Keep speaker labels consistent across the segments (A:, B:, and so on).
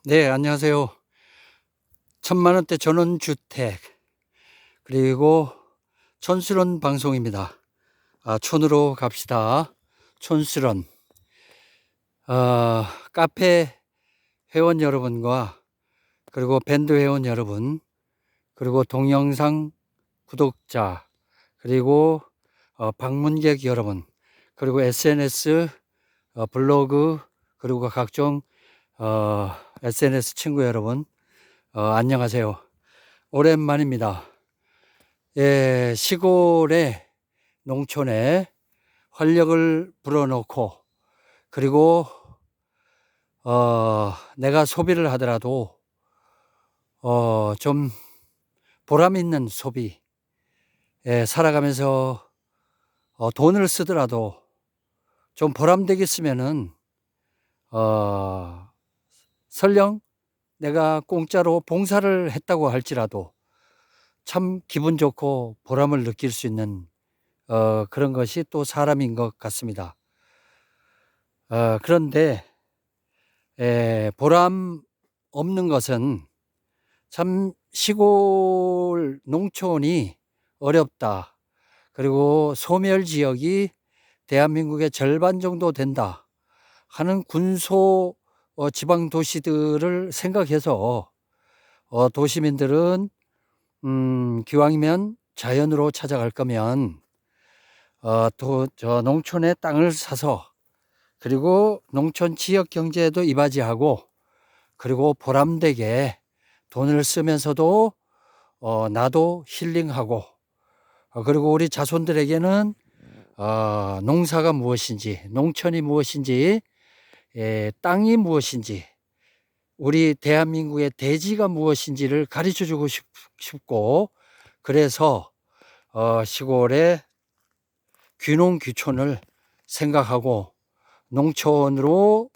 A: 네, 안녕하세요. 1,000만 원대 전원주택 그리고 촌스런 방송입니다. 촌으로 갑시다. 촌스런. 카페 회원 여러분과 그리고 밴드 회원 여러분 그리고 동영상 구독자 그리고 방문객 여러분 그리고 SNS 블로그 그리고 각종 SNS 친구 여러분 안녕하세요. 오랜만입니다. 예, 시골에 농촌에 활력을 불어넣고 그리고 내가 소비를 하더라도 좀 보람 있는 소비, 살아가면서 돈을 쓰더라도 좀 보람되게 쓰면은 설령 내가 공짜로 봉사를 했다고 할지라도 참 기분 좋고 보람을 느낄 수 있는 그런 것이 또 사람인 것 같습니다. 그런데 보람 없는 것은 참 시골 농촌이 어렵다. 그리고 소멸 지역이 대한민국의 절반 정도 된다 하는 군소 지방 도시들을 생각해서 도시민들은 기왕이면 자연으로 찾아갈 거면 또 저 농촌에 땅을 사서 그리고 농촌 지역 경제에도 이바지하고 그리고 보람되게 돈을 쓰면서도 나도 힐링하고 그리고 우리 자손들에게는 농사가 무엇인지 농촌이 무엇인지 땅이 무엇인지 우리 대한민국의 대지가 무엇인지를 가르쳐 주고 싶고 그래서 시골에 귀농귀촌을 생각하고 농촌으로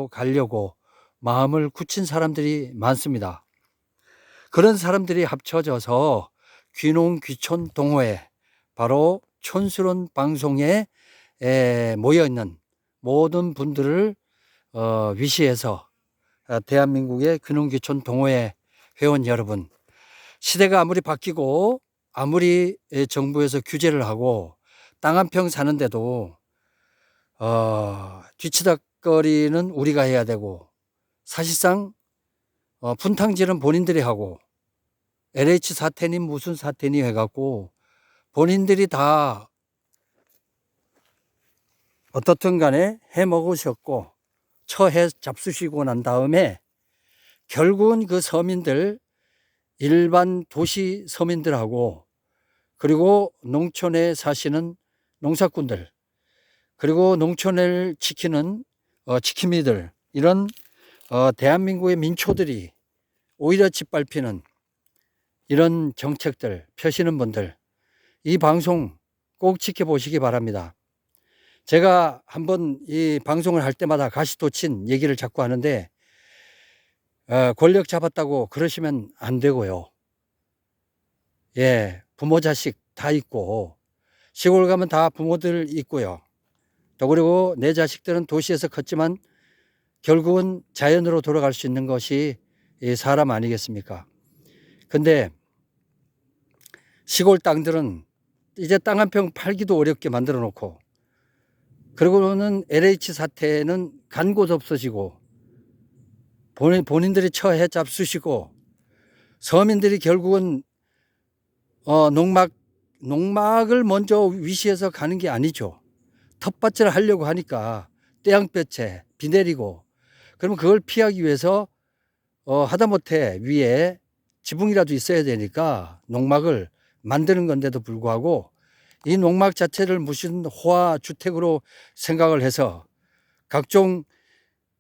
A: 가려고 마음을 굳힌 사람들이 많습니다. 그런 사람들이 합쳐져서 귀농귀촌 동호회, 바로 촌스런 방송에 모여있는 모든 분들을 위시해서 대한민국의 귀농귀촌 동호회 회원 여러분, 시대가 아무리 바뀌고 아무리 정부에서 규제를 하고 땅 한 평 사는데도 뒤치다거리는 우리가 해야 되고 사실상 분탕질은 본인들이 하고 LH 사태니 무슨 사태니 해갖고 본인들이 다 어떻든 간에 해먹으셨고 처해 잡수시고 난 다음에 결국은 그 서민들 일반 도시 서민들하고 그리고 농촌에 사시는 농사꾼들 그리고 농촌을 지키는 지킴이들 이런 대한민국의 민초들이 오히려 짓밟히는 이런 정책들 펴시는 분들 이 방송 꼭 지켜보시기 바랍니다. 제가 한번 이 방송을 할 때마다 가시돋친 얘기를 자꾸 하는데 권력 잡았다고 그러시면 안 되고요. 예, 부모 자식 다 있고 시골 가면 다 부모들 있고요. 또 그리고 내 자식들은 도시에서 컸지만 결국은 자연으로 돌아갈 수 있는 것이 사람 아니겠습니까? 근데 시골 땅들은 이제 땅 한 평 팔기도 어렵게 만들어 놓고 그리고는 LH 사태는 간 곳 없어지고 본인들이 처해 잡수시고 서민들이 결국은 농막을 먼저 위시해서 가는 게 아니죠. 텃밭을 하려고 하니까 떼양볕에 비 내리고 그러면 그걸 피하기 위해서 하다못해 위에 지붕이라도 있어야 되니까 농막을 만드는 건데도 불구하고 이 농막 자체를 무슨 호화 주택으로 생각을 해서 각종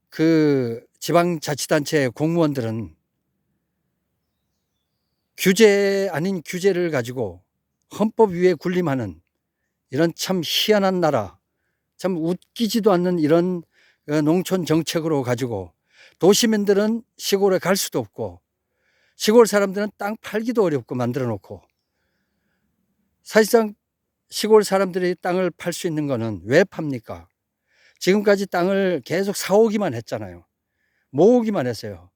A: 그 지방자치단체 공무원들은 규제 아닌 규제를 가지고 헌법 위에 군림하는 이런 참 희한한 나라, 참 웃기지도 않는 이런 농촌 정책으로 가지고 도시민들은 시골에 갈 수도 없고 시골 사람들은 땅 팔기도 어렵고 만들어 놓고 사실상 시골 사람들이 땅을 팔 수 있는 거는 왜 팝니까? 지금까지 땅을 계속 사오기만 했잖아요. 모으기만 했어요.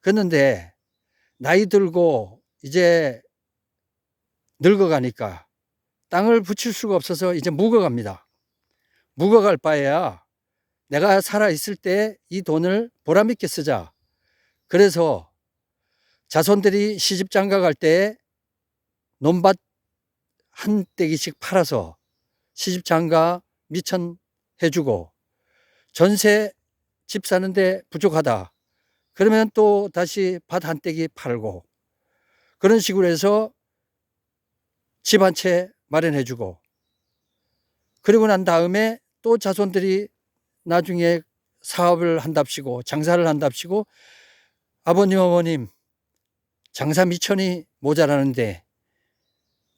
A: 그런데 나이 들고 이제 늙어가니까 땅을 붙일 수가 없어서 이제 묵어갑니다. 묵어갈 바에야 내가 살아있을 때 이 돈을 보람있게 쓰자. 그래서 자손들이 시집장가 갈 때 논밭 한 떼기씩 팔아서 시집장가 미천 해주고, 전세 집 사는데 부족하다 그러면 또 다시 밭 한 떼기 팔고, 그런 식으로 해서 집 한 채 마련해주고, 그리고 난 다음에 또 자손들이 나중에 사업을 한답시고 장사를 한답시고, 아버님 어머님 장사 미천이 모자라는데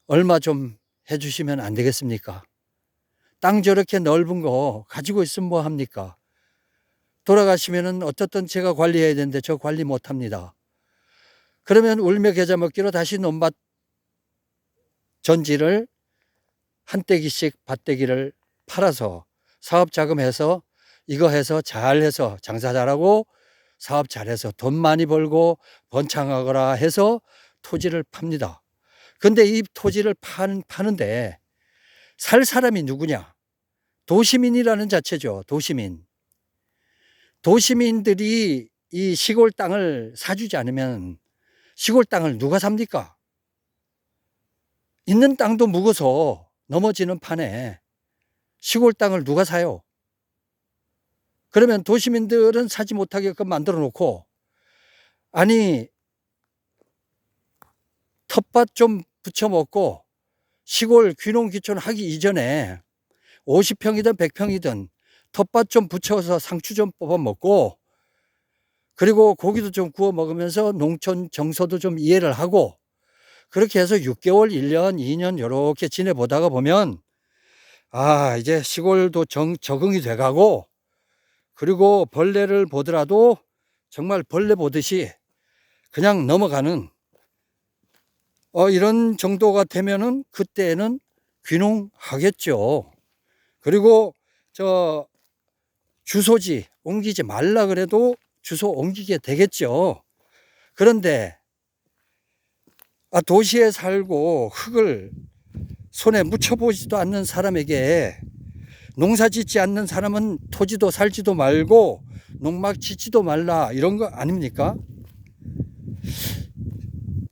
A: 얼마 좀 해주시면 안 되겠습니까? 땅 저렇게 넓은 거 가지고 있으면 뭐 합니까? 돌아가시면은 어떻든 제가 관리해야 되는데 저 관리 못 합니다. 그러면 울며 겨자 먹기로 다시 논밭 전지를 한 떼기씩 밭떼기를 팔아서 사업 자금해서 이거 해서 잘해서 장사 잘하고 사업 잘해서 돈 많이 벌고 번창하거라 해서 토지를 팝니다. 근데 이 토지를 파는데 살 사람이 누구냐? 도시민이라는 자체죠. 도시민. 도시민들이 이 시골 땅을 사주지 않으면 시골 땅을 누가 삽니까? 있는 땅도 묵어서 넘어지는 판에 시골 땅을 누가 사요? 그러면 도시민들은 사지 못하게끔 만들어 놓고, 아니 텃밭 좀 붙여먹고 시골 귀농 귀촌 하기 이전에 50평이든 100평이든 텃밭 좀 붙여서 상추 좀 뽑아 먹고, 그리고 고기도 좀 구워 먹으면서 농촌 정서도 좀 이해를 하고, 그렇게 해서 6개월, 1년, 2년 이렇게 지내보다가 보면 이제 시골도 적응이 돼가고, 그리고 벌레를 보더라도 정말 벌레 보듯이 그냥 넘어가는 이런 정도가 되면은 그때는 귀농하겠죠. 그리고 저 주소지 옮기지 말라 그래도 주소 옮기게 되겠죠. 그런데 도시에 살고 흙을 손에 묻혀보지도 않는 사람에게, 농사 짓지 않는 사람은 토지도 살지도 말고 농막 짓지도 말라 이런 거 아닙니까?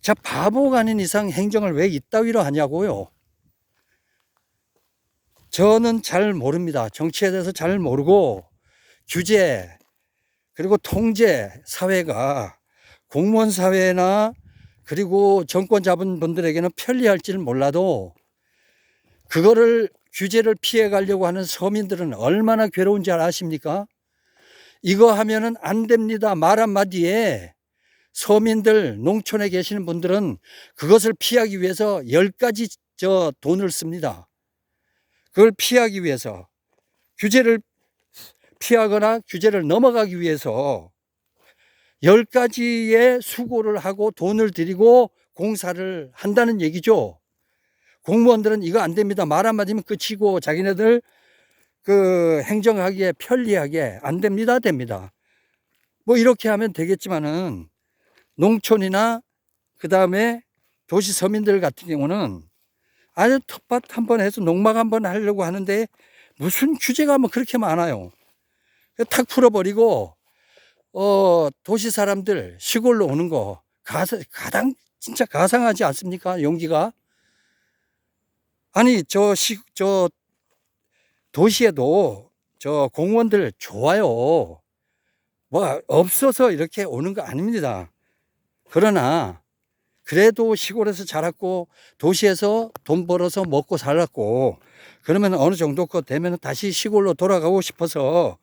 A: 자, 바보가 아닌 이상 행정을 왜 이따위로 하냐고요. 저는 잘 모릅니다. 정치에 대해서 잘 모르고, 규제 그리고 통제 사회가 공무원 사회나 그리고 정권 잡은 분들에게는 편리할지는 몰라도, 그거를 규제를 피해 가려고 하는 서민들은 얼마나 괴로운지 아십니까? 이거 하면은 안 됩니다 말 한마디에 서민들, 농촌에 계시는 분들은 그것을 피하기 위해서 10가지 돈을 씁니다. 그걸 피하기 위해서, 규제를 피하거나 규제를 넘어가기 위해서 10가지의 수고를 하고 돈을 들이고 공사를 한다는 얘기죠. 공무원들은 이거 안 됩니다 말 한마디면 끝이고, 자기네들 그 행정하기에 편리하게 안 됩니다 됩니다. 뭐 이렇게 하면 되겠지만은, 농촌이나 그 다음에 도시 서민들 같은 경우는 아주 텃밭 한번 해서 농막 한번 하려고 하는데 무슨 규제가 뭐 그렇게 많아요. 탁 풀어버리고 도시 사람들 시골로 오는 거 가당 진짜 가상하지 않습니까? 용기가. 아니 저 도시에도 저 공무원들 좋아요. 뭐 없어서 이렇게 오는 거 아닙니다. 그러나 그래도 시골에서 자랐고 도시에서 돈 벌어서 먹고 살았고, 그러면 어느 정도 되면 다시 시골로 돌아가고 싶어서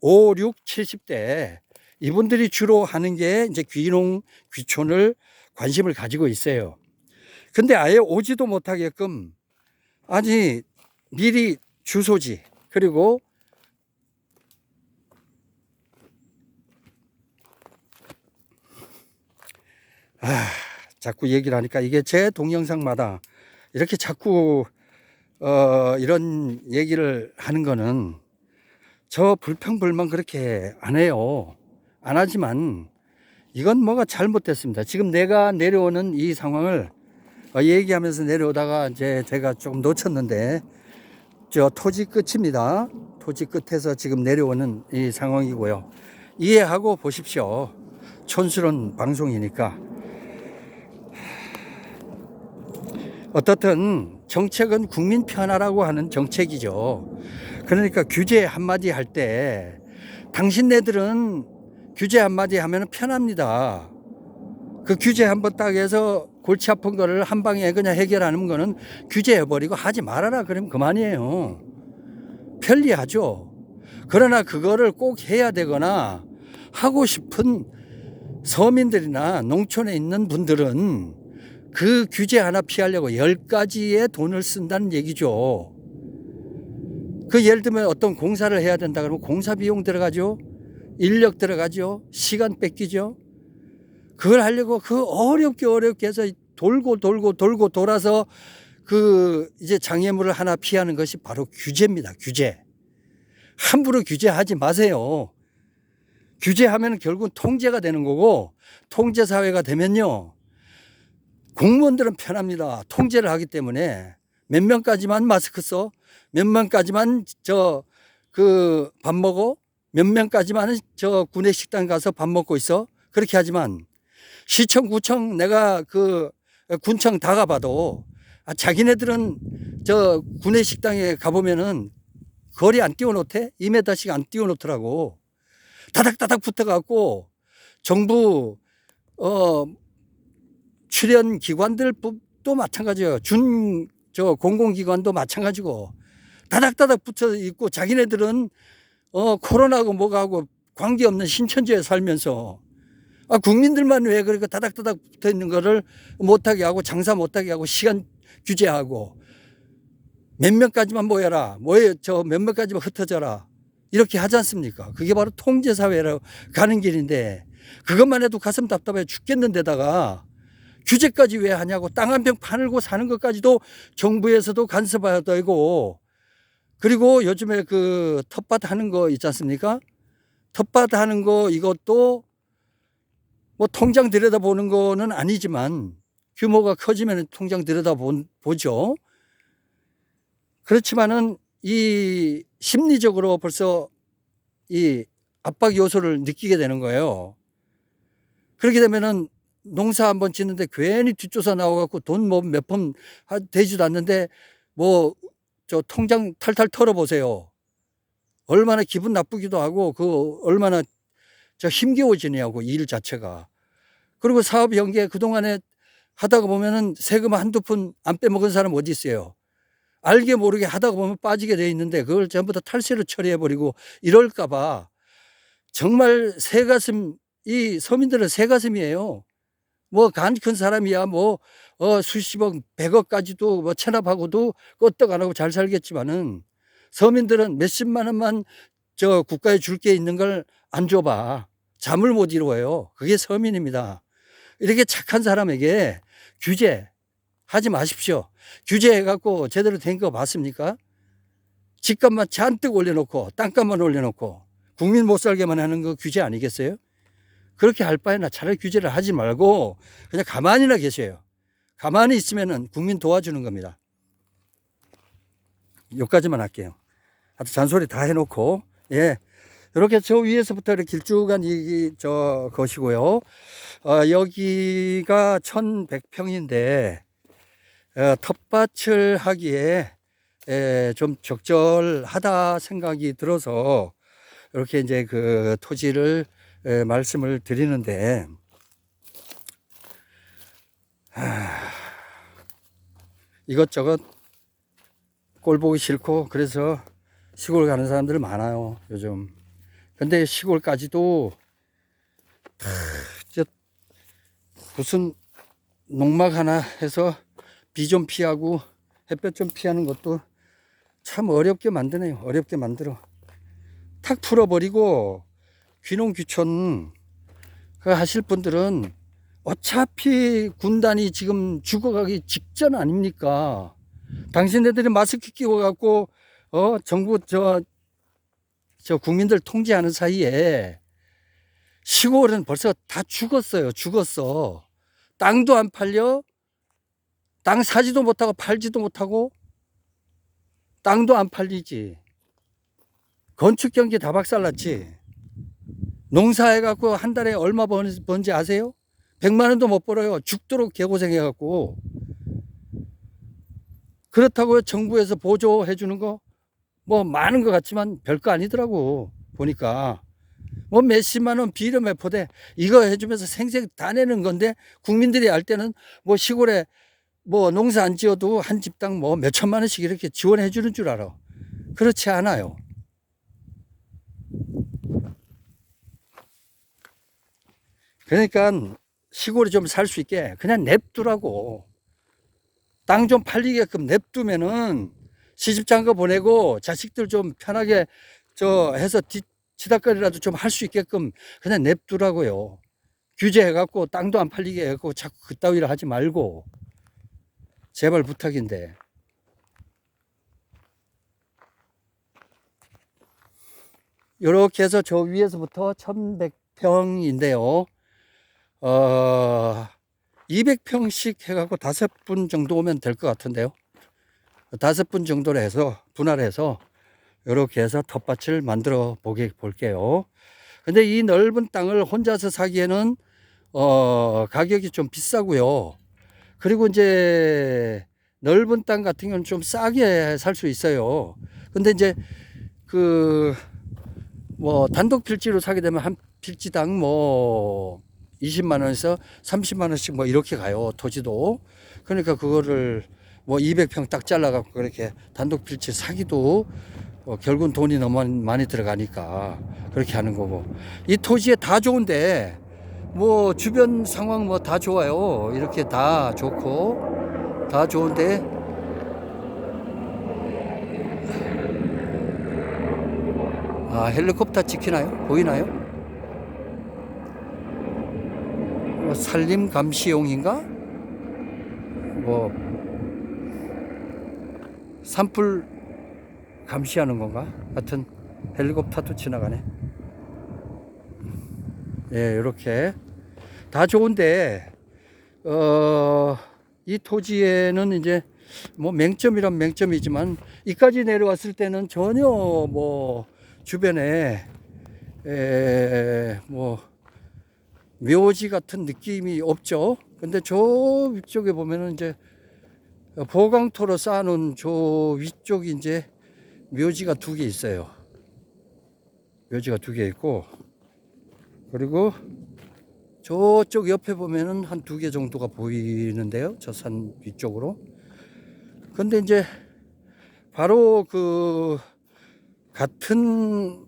A: 5, 6, 70대 이분들이 주로 하는 게 이제 귀농, 귀촌을 관심을 가지고 있어요. 근데 아예 오지도 못하게끔, 아니 미리 주소지, 그리고 자꾸 얘기를 하니까 이게 제 동영상마다 이렇게 자꾸 이런 얘기를 하는 거는 저 불평불만 그렇게 안 해요. 안 하지만 이건 뭐가 잘못됐습니다. 지금 내가 내려오는 이 상황을 얘기하면서 내려오다가 이제 제가 조금 놓쳤는데, 저 토지 끝입니다. 토지 끝에서 지금 내려오는 이 상황이고요. 이해하고 보십시오. 촌스러운 방송이니까. 어떻든 정책은 국민 편하라고 하는 정책이죠. 그러니까 규제 한마디 할 때 당신네들은 규제 한마디 하면 편합니다. 그 규제 한번 딱 해서 골치 아픈 거를 한 방에 그냥 해결하는 거는 규제해버리고 하지 말아라 그러면 그만이에요. 편리하죠. 그러나 그거를 꼭 해야 되거나 하고 싶은 서민들이나 농촌에 있는 분들은 그 규제 하나 피하려고 10가지의 돈을 쓴다는 얘기죠. 그 예를 들면 어떤 공사를 해야 된다 그러면 공사 비용 들어가죠. 인력 들어가죠. 시간 뺏기죠. 그걸 하려고 그 어렵게 해서 돌고 돌아서 그 이제 장애물을 하나 피하는 것이 바로 규제입니다. 규제. 함부로 규제하지 마세요. 규제하면 결국은 통제가 되는 거고, 통제사회가 되면요, 공무원들은 편합니다. 통제를 하기 때문에 몇 명까지만 마스크 써, 몇 명까지만 밥 먹어, 몇 명까지만 구내식당 가서 밥 먹고 있어. 그렇게 하지만 시청, 구청, 내가 군청 다 가봐도 자기네들은 구내식당에 가보면은 거리 안 띄워놓대? 2m씩 안 띄워놓더라고. 다닥다닥 붙어갖고 정부 출연 기관들도 마찬가지예요. 공공기관도 마찬가지고 다닥다닥 붙어 있고 자기네들은 코로나하고 뭐가하고 관계없는 신천지에 살면서 국민들만 왜 그렇게 다닥다닥 붙어 있는 거를 못하게 하고 장사 못하게 하고 시간 규제하고 몇 명까지만 모여라. 몇 명까지만 흩어져라. 이렇게 하지 않습니까? 그게 바로 통제사회로 가는 길인데 그것만 해도 가슴 답답해 죽겠는데다가 규제까지 왜 하냐고 땅 한 평 파늘고 사는 것까지도 정부에서도 간섭해야 되고 그리고 요즘에 그 텃밭 하는 거 있지 않습니까? 텃밭 하는 거 이것도 뭐 통장 들여다보는 거는 아니지만 규모가 커지면 통장 들여다보죠. 그렇지만은 이 심리적으로 벌써 이 압박 요소를 느끼게 되는 거예요. 그렇게 되면은 농사 한번 짓는데 괜히 뒷조사 나와갖고 돈 뭐 몇 푼 되지도 않는데 뭐 통장 탈탈 털어보세요. 얼마나 기분 나쁘기도 하고 얼마나 힘겨워지냐고 일 자체가. 그리고 사업 연계 그동안에 하다가 보면은 세금 한두 푼 안 빼먹은 사람 어디 있어요. 알게 모르게 하다가 보면 빠지게 돼 있는데 그걸 전부 다 탈세로 처리해버리고 이럴까봐 정말 이 서민들은 새가슴이에요. 뭐 간 큰 사람이야 수십억, 100억까지도 뭐 체납하고도 끄떡 안 하고 잘 살겠지만은 서민들은 몇십만 원만 국가에 줄 게 있는 걸 안 줘봐. 잠을 못 이루어요. 그게 서민입니다. 이렇게 착한 사람에게 규제하지 마십시오. 규제해갖고 제대로 된 거 봤습니까? 집값만 잔뜩 올려놓고 땅값만 올려놓고 국민 못 살게만 하는 거 규제 아니겠어요? 그렇게 할 바에나 차라리 규제를 하지 말고 그냥 가만히나 계세요. 가만히 있으면은 국민 도와주는 겁니다. 여기까지만 할게요. 하여튼 잔소리 다 해놓고, 예. 이렇게 저 위에서부터 이렇게 길쭉한 것이고요. 여기가 1100평인데, 텃밭을 하기에 좀 적절하다 생각이 들어서 이렇게 이제 그 토지를 말씀을 드리는데, 이것저것 꼴 보기 싫고 그래서 시골 가는 사람들 많아요, 요즘. 근데 시골까지도 무슨 농막 하나 해서 비 좀 피하고 햇볕 좀 피하는 것도 참 어렵게 만드네요. 어렵게 만들어. 탁 풀어버리고 귀농귀촌 하실 분들은 어차피 군단이 지금 죽어가기 직전 아닙니까? 당신네들이 마스크 끼고 갖고 정부 국민들 통제하는 사이에 시골은 벌써 다 죽었어요. 죽었어. 땅도 안 팔려. 땅 사지도 못하고 팔지도 못하고 땅도 안 팔리지. 건축 경기 다 박살났지. 농사해갖고 한 달에 얼마 번지 아세요? 100만 원도 못 벌어요. 죽도록 개고생해갖고. 그렇다고 정부에서 보조해 주는 거 뭐 많은 것 같지만 별거 아니더라고. 보니까 뭐 몇십만 원 비료 매포대 이거 해주면서 생색 다 내는 건데, 국민들이 알 때는 뭐 시골에 뭐 농사 안 지어도 한 집당 뭐 몇천만 원씩 이렇게 지원해 주는 줄 알아. 그렇지 않아요. 그러니까 시골에 좀 살 수 있게 그냥 냅두라고. 땅 좀 팔리게끔 냅두면은 시집장가 보내고 자식들 좀 편하게 저 해서 치닥거리라도 좀 할 수 있게끔 그냥 냅두라고요. 규제해갖고 땅도 안 팔리게 해갖고 자꾸 그따위를 하지 말고. 제발 부탁인데. 요렇게 해서 저 위에서부터 1100평인데요. 200평씩 해갖고 5분 정도 오면 될 것 같은데요. 5분 정도로 해서 분할해서 이렇게 해서 텃밭을 만들어 볼게요. 근데 이 넓은 땅을 혼자서 사기에는 가격이 좀 비싸고요. 그리고 이제 넓은 땅 같은 경우는 좀 싸게 살 수 있어요. 근데 이제 그 뭐 단독 필지로 사게 되면 한 필지당 뭐 20만 원에서 30만 원씩 뭐 이렇게 가요. 토지도. 그러니까 그거를 뭐 200평 딱 잘라갖고 그렇게 단독 필지 사기도 결국은 돈이 너무 많이 들어가니까 그렇게 하는 거고. 이 토지에 다 좋은데 뭐 주변 상황 뭐 다 좋아요. 이렇게 다 좋고 다 좋은데 헬리콥터 찍히나요? 보이나요? 뭐 산림 감시용인가? 뭐 산불 감시하는 건가? 하여튼 헬리콥터도 지나가네. 예, 이렇게 다 좋은데 이 토지에는 이제 뭐 맹점이란 맹점이지만 이까지 내려왔을 때는 전혀 뭐 주변에 뭐 묘지 같은 느낌이 없죠. 근데 저 위쪽에 보면은 이제 보강토로 쌓아놓은 저 위쪽이 이제 묘지가 2개 있어요. 묘지가 2개 있고, 그리고 저쪽 옆에 보면은 한 2개 정도가 보이는데요. 저 산 위쪽으로. 근데 이제 바로 그 같은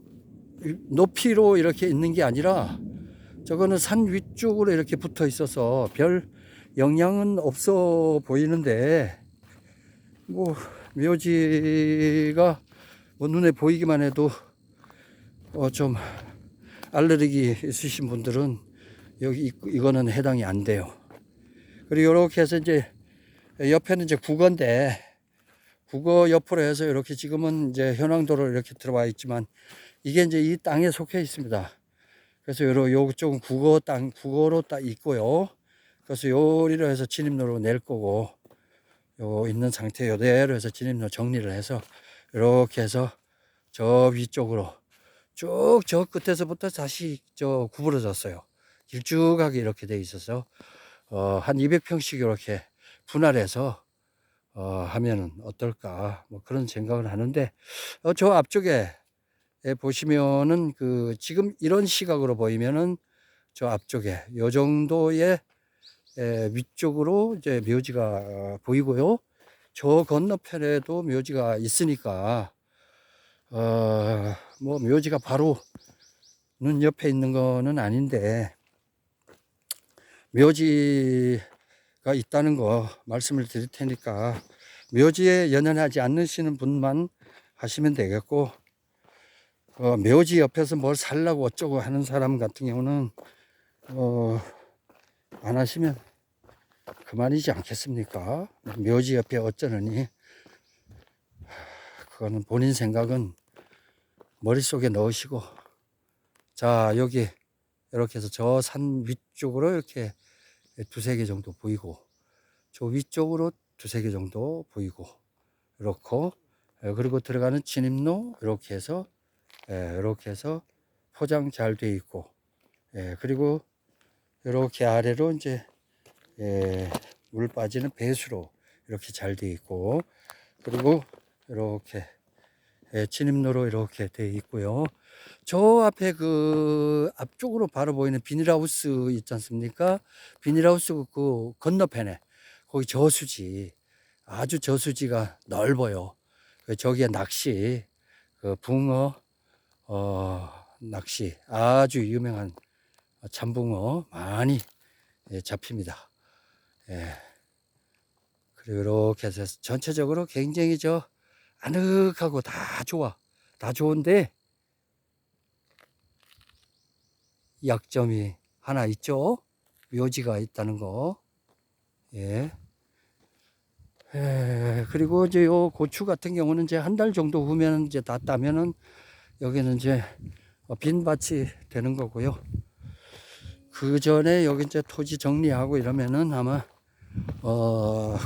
A: 높이로 이렇게 있는 게 아니라 저거는 산 위쪽으로 이렇게 붙어 있어서 별 영향은 없어 보이는데, 뭐 묘지가 뭐 눈에 보이기만 해도 좀 알레르기 있으신 분들은 여기 이거는 해당이 안 돼요. 그리고 이렇게 해서 이제 옆에는 이제 국어인데, 국어 옆으로 해서 이렇게 지금은 이제 현황도로 이렇게 들어와 있지만 이게 이제 이 땅에 속해 있습니다. 그래서 요쪽은 국어로 딱 있고요. 그래서 요리로 해서 진입로로 낼 거고, 요 있는 상태 요대로 해서 진입로 정리를 해서 이렇게 해서 저 위쪽으로 쭉 저 끝에서부터 다시 저 구부러졌어요. 길쭉하게 이렇게 돼 있어서 한 200평씩 이렇게 분할해서 하면은 어떨까, 뭐 그런 생각을 하는데, 저 앞쪽에 보시면은 그 지금 이런 시각으로 보이면은 저 앞쪽에 요 정도의 위쪽으로 이제 묘지가 보이고요. 저 건너편에도 묘지가 있으니까 뭐 묘지가 바로 눈 옆에 있는 거는 아닌데 묘지가 있다는 거 말씀을 드릴 테니까 묘지에 연연하지 않으시는 분만 하시면 되겠고, 묘지 옆에서 뭘 살라고 어쩌고 하는 사람 같은 경우는 안 하시면 그만이지 않겠습니까? 묘지 옆에 어쩌느니, 그거는 본인 생각은 머릿속에 넣으시고. 자, 여기 이렇게 해서 저 산 위쪽으로 이렇게 두세 개 정도 보이고, 저 위쪽으로 두세 개 정도 보이고, 이렇고, 그리고 들어가는 진입로 이렇게 해서 이렇게 해서 포장 잘 돼 있고, 그리고 이렇게 아래로 이제 물 빠지는 배수로 이렇게 잘 돼 있고, 그리고 이렇게 진입로로 이렇게 돼 있고요. 저 앞에 그 앞쪽으로 바로 보이는 비닐하우스 있지 않습니까? 비닐하우스 그 건너편에 거기 저수지, 아주 저수지가 넓어요. 저기에 낚시, 그 붕어 낚시 아주 유명한 참붕어 많이 잡힙니다. 그리고 이렇게 해서 전체적으로 굉장히 아늑하고 다 좋아. 다 좋은데 약점이 하나 있죠. 묘지가 있다는 거. 그리고 이제 요 고추 같은 경우는 이제 한 달 정도 후면 이제 다 따면은 여기는 이제 빈 밭이 되는 거고요. 그 전에 여기 이제 토지 정리하고 이러면은 아마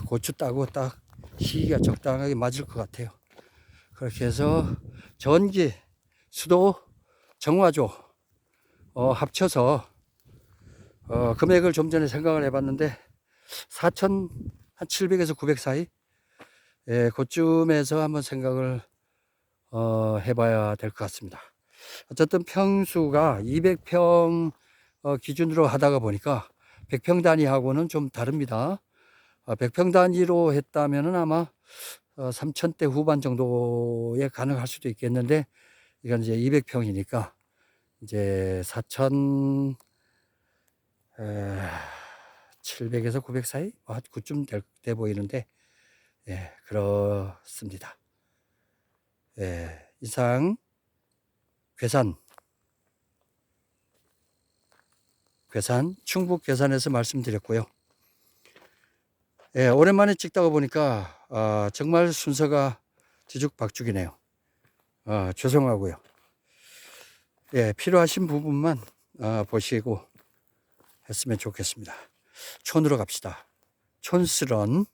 A: 고추 따고 딱 시기가 적당하게 맞을 것 같아요. 그렇게 해서 전기, 수도, 정화조 합쳐서 금액을 좀 전에 생각을 해봤는데 4,700에서 900 사이, 그쯤에서 한번 생각을 해봐야 될 것 같습니다. 어쨌든 평수가 200평 기준으로 하다가 보니까 100평 단위하고는 좀 다릅니다. 100평 단위로 했다면은 아마 3,000대 후반 정도에 가능할 수도 있겠는데, 이건 이제 200평이니까 이제 4,700에서 900 사이? 그쯤 돼 보이는데, 그렇습니다. 이상 괴산, 충북 괴산에서 말씀드렸고요. 오랜만에 찍다가 보니까 정말 순서가 뒤죽박죽이네요. 죄송하고요. 필요하신 부분만 보시고 했으면 좋겠습니다. 촌으로 갑시다. 촌스런